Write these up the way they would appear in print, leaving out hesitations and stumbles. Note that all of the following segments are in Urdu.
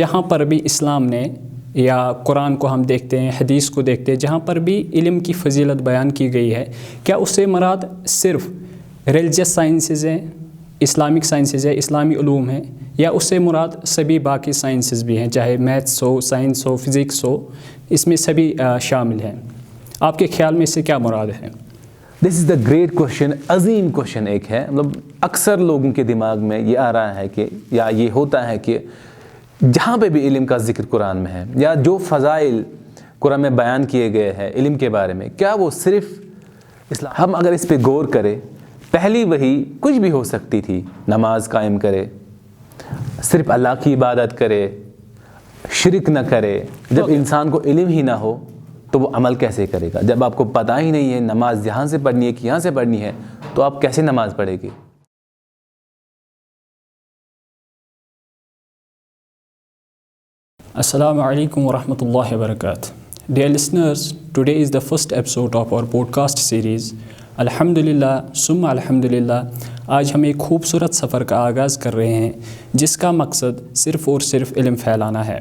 جہاں پر بھی اسلام نے یا قرآن کو ہم دیکھتے ہیں، حدیث کو دیکھتے ہیں، جہاں پر بھی علم کی فضیلت بیان کی گئی ہے، کیا اس سے مراد صرف ریلیجس سائنسز ہیں، اسلامک سائنسز ہے، اسلامی علوم ہیں، یا اس سے مراد سبھی باقی سائنسز بھی ہیں، چاہے میتھس ہو، سائنس ہو، فزکس ہو، اس میں سبھی شامل ہیں؟ آپ کے خیال میں اس سے کیا مراد ہے؟ This is the great question, عظیم کوشچن ایک ہے. اکثر لوگوں کے دماغ میں یہ آ رہا ہے کہ یا یہ ہوتا ہے کہ جہاں پہ بھی علم کا ذکر قرآن میں ہے یا جو فضائل قرآن میں بیان کیے گئے ہیں علم کے بارے میں، کیا وہ صرف اسلام؟ ہم اگر اس پہ غور کریں، پہلی وہی کچھ بھی ہو سکتی تھی. نماز قائم کرے، صرف اللہ کی عبادت کرے، شرک نہ کرے. جب انسان کو علم ہی نہ ہو تو وہ عمل کیسے کرے گا؟ جب آپ کو پتہ ہی نہیں ہے نماز یہاں سے پڑھنی ہے کہ یہاں سے پڑھنی ہے، تو آپ کیسے نماز پڑھے گی؟ Assalamu alaikum wa rahmatullahi wa barakatuh. Dear listeners, today is the first episode of our podcast series. الحمدللہ ثم الحمدللہ. آج ہم ایک خوبصورت سفر کا آغاز کر رہے ہیں جس کا مقصد صرف اور صرف علم پھیلانا ہے.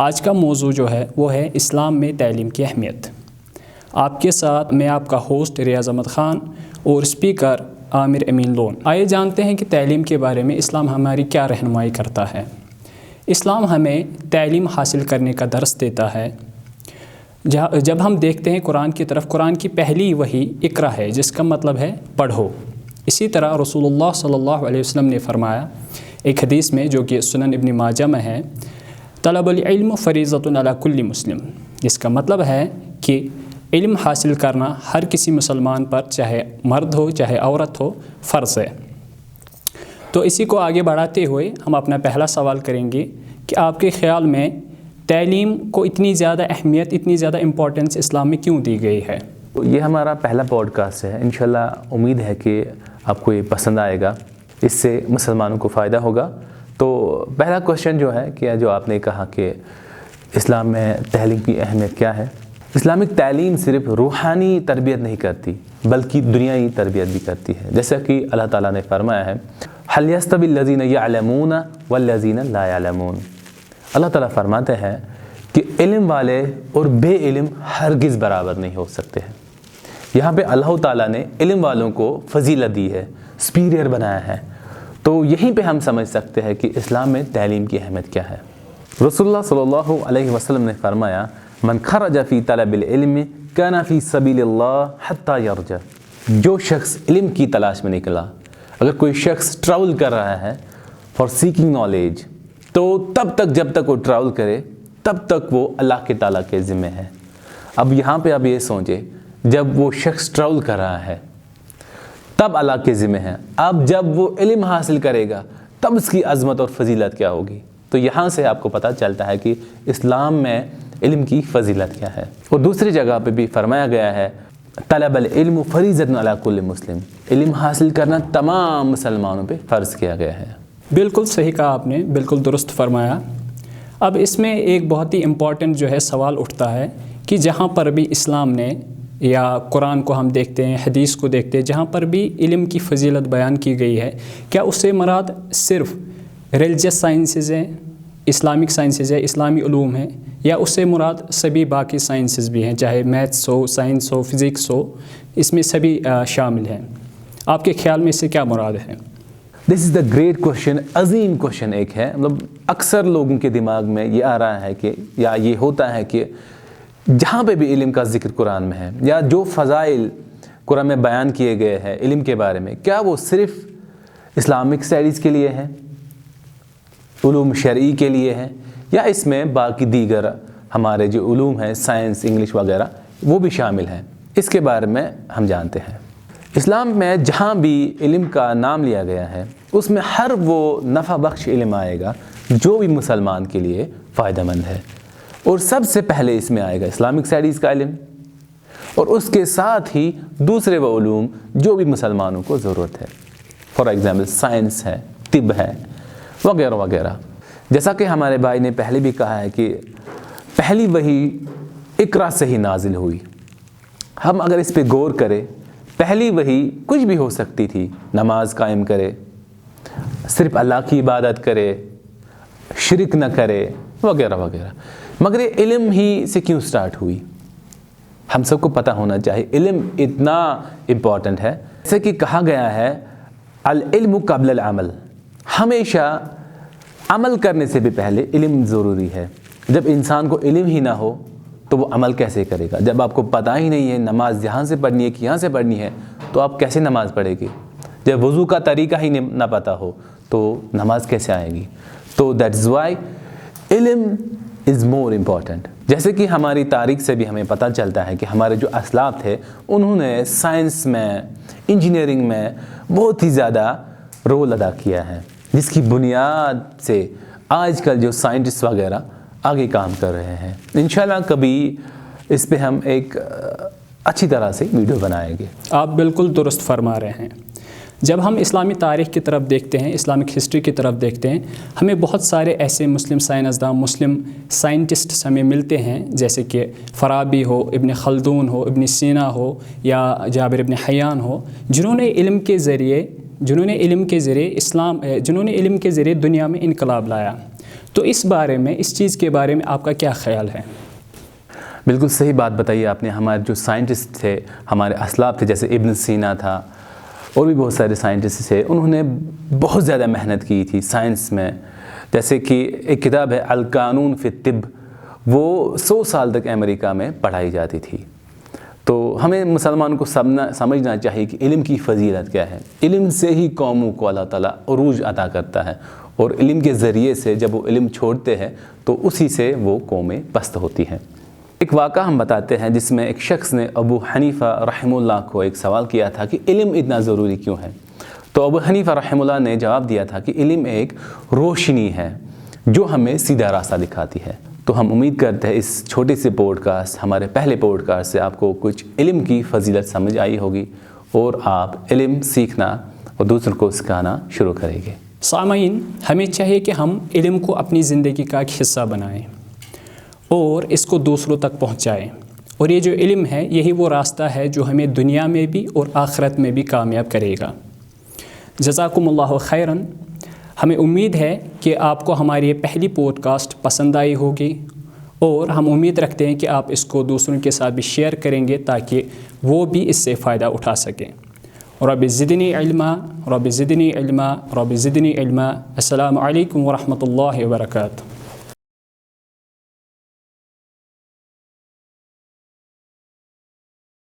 آج کا موضوع جو ہے وہ ہے اسلام میں تعلیم کی اہمیت. آپ کے ساتھ میں آپ کا ہوسٹ ریاض احمد خان اور اسپیکر عامر امین لون. آئیے جانتے ہیں کہ تعلیم کے بارے میں اسلام ہماری کیا رہنمائی کرتا ہے. اسلام ہمیں تعلیم حاصل کرنے کا درس دیتا ہے. جب ہم دیکھتے ہیں قرآن کی طرف، قرآن کی پہلی وحی اقرا ہے، جس کا مطلب ہے پڑھو. اسی طرح رسول اللہ صلی اللہ علیہ وسلم نے فرمایا ایک حدیث میں جو کہ سنن ابن ماجہ میں ہے، طلب العلم فریضۃ علی کل مسلم. اس کا مطلب ہے کہ علم حاصل کرنا ہر کسی مسلمان پر، چاہے مرد ہو چاہے عورت ہو، فرض ہے. تو اسی کو آگے بڑھاتے ہوئے ہم اپنا پہلا سوال کریں گے کہ آپ کے خیال میں تعلیم کو اتنی زیادہ اہمیت، اتنی زیادہ امپورٹنس اسلام میں کیوں دی گئی ہے؟ یہ ہمارا پہلا پوڈ کاسٹ ہے. انشاءاللہ امید ہے کہ آپ کو یہ پسند آئے گا، اس سے مسلمانوں کو فائدہ ہوگا. تو پہلا کوشچن جو ہے کہ جو آپ نے کہا کہ اسلام میں تعلیم کی اہمیت کیا ہے. اسلامک تعلیم صرف روحانی تربیت نہیں کرتی بلکہ دنیائی تربیت بھی کرتی ہے. جیسا کہ اللہ تعالیٰ نے فرمایا ہے، هل يستوي الذين يعلمون والذين لا يعلمون. اللہ تعالیٰ فرماتے ہیں کہ علم والے اور بے علم ہرگز برابر نہیں ہو سکتے ہیں. یہاں پہ اللہ تعالیٰ نے علم والوں کو فضیلت دی ہے، سپیریئر بنایا ہے. تو یہیں پہ ہم سمجھ سکتے ہیں کہ اسلام میں تعلیم کی اہمیت کیا ہے. رسول اللہ صلی اللہ علیہ وسلم نے فرمایا، من خرج فی طلب العلم کان فی سبیل اللہ حتی یرجع. جو شخص علم کی تلاش میں نکلا، اگر کوئی شخص ٹریول کر رہا ہے فار سیکنگ نالج، تو تب تک جب تک وہ ٹریول کرے تب تک وہ اللہ کے تعالیٰ کے ذمہ ہے. اب یہاں پہ آپ یہ سوچیں، جب وہ شخص ٹریول کر رہا ہے تب اللہ کے ذمہ ہے. اب جب وہ علم حاصل کرے گا تب اس کی عظمت اور فضیلت کیا ہوگی. تو یہاں سے آپ کو پتہ چلتا ہے کہ اسلام میں علم کی فضیلت کیا ہے. اور دوسری جگہ پہ بھی فرمایا گیا ہے، طلب العلم فریضۃ علی کل مسلم. علم حاصل کرنا تمام مسلمانوں پہ فرض کیا گیا ہے. بالکل صحیح کہا آپ نے، بالکل درست فرمایا. اب اس میں ایک بہت ہی امپورٹنٹ جو ہے سوال اٹھتا ہے کہ جہاں پر بھی اسلام نے یا قرآن کو ہم دیکھتے ہیں، حدیث کو دیکھتے ہیں، جہاں پر بھی علم کی فضیلت بیان کی گئی ہے، کیا اس سے مراد صرف ریلیجس سائنسز ہیں، اسلامک سائنسز ہے، اسلامی علوم ہیں، یا اس سے مراد سبھی باقی سائنسز بھی ہیں، چاہے میتھس ہو، سائنس ہو، فزکس ہو، اس میں سبھی شامل ہیں؟ آپ کے خیال میں اس سے کیا مراد ہے؟ This is the great question, عظیم کوشچن ایک ہے. اکثر لوگوں کے دماغ میں یہ آ رہا ہے کہ یا یہ ہوتا ہے کہ جہاں پہ بھی علم کا ذکر قرآن میں ہے یا جو فضائل قرآن میں بیان کیے گئے ہیں علم کے بارے میں، کیا وہ صرف اسلامک اسٹڈیز کے لیے ہیں، علوم شرعی کے لیے ہیں، یا اس میں باقی دیگر ہمارے جو علوم ہیں، سائنس، انگلش وغیرہ، وہ بھی شامل ہیں. اس کے بارے میں ہم جانتے ہیں. اسلام میں جہاں بھی علم کا نام لیا گیا ہے اس میں ہر وہ نفع بخش علم آئے گا جو بھی مسلمان کے لیے فائدہ مند ہے. اور سب سے پہلے اس میں آئے گا اسلامک اسٹڈیز کا علم، اور اس کے ساتھ ہی دوسرے وہ علوم جو بھی مسلمانوں کو ضرورت ہے. فار ایگزامپل سائنس ہے، طب ہے، وغیرہ وغیرہ. جیسا کہ ہمارے بھائی نے پہلے بھی کہا ہے کہ پہلی وحی اقرا سے ہی نازل ہوئی. ہم اگر اس پہ غور کریں، پہلی وحی کچھ بھی ہو سکتی تھی. نماز قائم کرے، صرف اللہ کی عبادت کرے، شرک نہ کرے، وغیرہ وغیرہ. مگر یہ علم ہی سے کیوں سٹارٹ ہوئی؟ ہم سب کو پتہ ہونا چاہیے علم اتنا امپورٹنٹ ہے. جیسے کہ کہا گیا ہے العلم قبل العمل، ہمیشہ عمل کرنے سے بھی پہلے علم ضروری ہے. جب انسان کو علم ہی نہ ہو تو وہ عمل کیسے کرے گا؟ جب آپ کو پتہ ہی نہیں ہے نماز یہاں سے پڑھنی ہے کہ یہاں سے پڑھنی ہے تو آپ کیسے نماز پڑھے گی؟ جب وضو کا طریقہ ہی نہ پتہ ہو تو نماز کیسے آئے گی؟ تو دیٹ از وائی علم از مور امپورٹنٹ. جیسے کہ ہماری تاریخ سے بھی ہمیں پتہ چلتا ہے کہ ہمارے جو اسلاف تھے انہوں نے سائنس میں، انجینئرنگ میں بہت ہی زیادہ رول ادا کیا ہے، جس کی بنیاد سے آج کل جو سائنٹسٹ وغیرہ آگے کام کر رہے ہیں. انشاءاللہ کبھی اس پہ ہم ایک اچھی طرح سے ویڈیو بنائیں گے. آپ بالکل درست فرما رہے ہیں. جب ہم اسلامی تاریخ کی طرف دیکھتے ہیں، اسلامک ہسٹری کی طرف دیکھتے ہیں، ہمیں بہت سارے ایسے مسلم سائنسداں، مسلم سائنٹسٹس ہمیں ملتے ہیں، جیسے کہ فارابی ہو، ابن خلدون ہو، ابن سینا ہو یا جابر ابن حیان ہو، جنہوں نے علم کے ذریعے دنیا میں انقلاب لایا. تو اس چیز کے بارے میں آپ کا کیا خیال ہے؟ بالکل صحیح بات بتائی آپ نے. ہمارے جو سائنٹسٹ تھے، ہمارے اسلاف تھے، جیسے ابن سینا تھا اور بھی بہت سارے سائنٹسٹ تھے، انہوں نے بہت زیادہ محنت کی تھی سائنس میں. جیسے کہ ایک کتاب ہے القانون فی الطب، وہ 100 سال تک امریکہ میں پڑھائی جاتی تھی. تو ہمیں مسلمان کو سمجھنا چاہیے کہ علم کی فضیلت کیا ہے. علم سے ہی قوموں کو اللہ تعالیٰ عروج عطا کرتا ہے، اور علم کے ذریعے سے جب وہ علم چھوڑتے ہیں تو اسی سے وہ قومیں پست ہوتی ہیں. ایک واقعہ ہم بتاتے ہیں جس میں ایک شخص نے ابو حنیفہ رحمہ اللہ کو ایک سوال کیا تھا کہ علم اتنا ضروری کیوں ہے؟ تو ابو حنیفہ رحمہ اللہ نے جواب دیا تھا کہ علم ایک روشنی ہے جو ہمیں سیدھا راستہ دکھاتی ہے. تو ہم امید کرتے ہیں اس چھوٹے سے پوڈ کاسٹ، ہمارے پہلے پوڈ کاسٹ سے آپ کو کچھ علم کی فضیلت سمجھ آئی ہوگی اور آپ علم سیکھنا اور دوسروں کو سکھانا شروع کریں گے. سامعین، ہمیں چاہیے کہ ہم علم کو اپنی زندگی کا ایک حصہ بنائیں اور اس کو دوسروں تک پہنچائیں. اور یہ جو علم ہے یہی وہ راستہ ہے جو ہمیں دنیا میں بھی اور آخرت میں بھی کامیاب کرے گا. جزاکم اللہ خیراً. ہمیں امید ہے کہ آپ کو ہماری یہ پہلی پوڈ کاسٹ پسند آئی ہوگی، اور ہم امید رکھتے ہیں کہ آپ اس کو دوسروں کے ساتھ بھی شیئر کریں گے تاکہ وہ بھی اس سے فائدہ اٹھا سکیں. رب زدنی علما، رب زدنی علما، رب زدنی علما. السلام علیکم ورحمۃ اللہ وبرکاتہ.